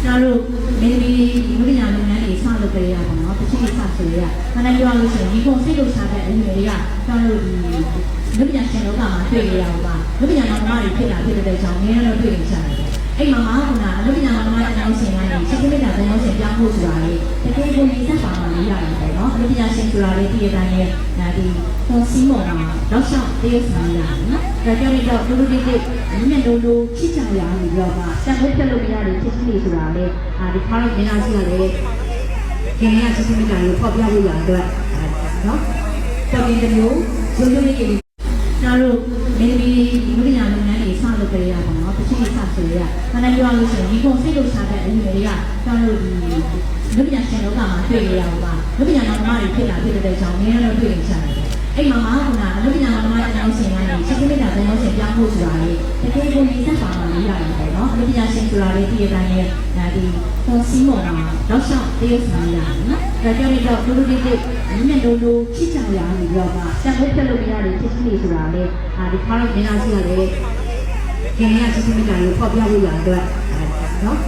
ကျွန်တော်တို့မင်းသမီးလူပညာလုပ်ငန်းတွေစလုပ်ကြရပါတော့တချို့စဆိုရခဏပြောလို့ရှိရင်ဒီကုန်စိတ်လို့စားတဲ့အမျိုးတွေကကျွန်တော်တို့ဒီလူပညာရှင်လောကမှာတွေ့ရအောင်ပါလူပညာမောင်နှမတွေဖြစ်လာဖြစ်တဲ့ကြောင့်နည်းနည်းတော့တွေ့နေကြတယ်အဲ့မှာကလူပညာမောင်နှမတဲ့အောင်ရှင်ကနေစိတ်ကလေးတာတဲ့အောင်ရှင်ပြောင်းဖို့ဆိုတာလေတကယ်ကိုနေသက်ပါမှမရဘူးပေါ့နော်လူပညာရှင်ဆိုတာလေဒီအတိုင်းနဲ့ဒါဒီပုံစံမောင်မှာတော့ရှောက်တရုပ်ဆောင်ရနော်ဒါကြောင့်လည်းတော့လူတွေမျက်လုံးလိုဖြစ်ကြရလို့ပြောတာစံဖို့ပြလို့မရတယ်ဖြစ်နေဆိုတာလေဒီခါတော့မျက်နှာရှိရတယ်ခင်ဗျာစစ်စစ်ကလည်းဖောက်ပြလို့ရတဲ့နော်ပေါ်တင်တဲ့မျိုးရိုးရိုးလေးကျွန်တော်တို့မင်းသမီးလူပညာလုပ်ငန်းတွေစလုပ်ကြရပါတော့တချို့စဆိုရခဏပြောလို့ရှိရင်ဒီကုန်စိတ်လို့စားတဲ့အမျိုးတွေကကျွန်တော်တို့ဒီလူပညာရှင်လောကမှာတွေ့ရအောင်ပါလူပညာမောင်နှမတွေဖြစ်လာဖြစ်တဲ့ကြောင့်နည်းနည်းတော့တွေ့နေကြတယ်အဲ့မှာလူပညာမောင်နှမတဲ့အောင်ရှင်ကနေစိတ်ကလေးတာတဲ့အောင်ရှင်ပြောင်းဖို့ဆိုတာလေတကယ်ကိုနေသက်ပါမှမရဘူးပေါ့နော်လူပညာရှင်ဆိုတာလေဒီအတိုင်းနဲ့ဒါဒီပုံစံမောင်မှာတော့ရှောက်တရုပ်ဆောင်ရနော်ဒါကြောင့်လည်းတော့လူတွေမျက်လုံးလိုဖြစ်ကြရလို့ပြောတာစံဖို့ပြလို့မရတယ်ဖြစ်နေဆိုတာလေဒီခါတော့မျက်နှာရှိရတယ်ခင်ဗျာစစ်စစ်ကလည်းဖောက်ပြလို့ရတဲ့နော်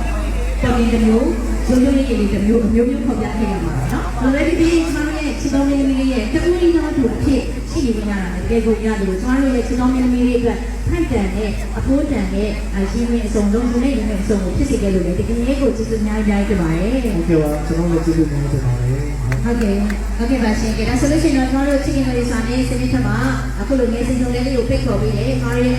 ပေါ်တင်တဲ့မျိုးရိုးရိုးလေးလေးတစ်မျိုးအမျိုးမျိုးဖောက်ပြခဲ့ရမှာနော် already ဒီကျွန်တော်ရဲ့ချစ်တော်မင်းသမီးရဲ့တကူလေးတော့သူအဖြစ်ရှိနေကြတာတကယ်ကိုရတယ်လို့ကျွန်တော်ရဲ့ချစ်တော်မင်းသမီးလေးအတွက်ထိုက်တန်တဲ့အဖိုးတန်တဲ့ရှင်းရင်းအစုံလုံးသူနဲ့ရင်းနဲ့အစုံကိုဖြစ်စေခဲ့လို့လေတကယ်ကိုကျေးဇူးများကြီးဖြစ်ပါတယ်ဟုတ်ကဲ့ပါကျွန်တော်လည်းကျေးဇူးများတင်ပါတယ်ဟုတ်ကဲ့ပါရှင်ကဲဒါဆိုလို့ရှိရင်တော့ကျွန်တော်တို့ချစ်ခင်လေးစာနဲ့စနစ်ထမှာအခုလိုငယ်စဉ်ဆုံးလေးကိုဖိတ်ခေါ်ပေးတယ်မာရီ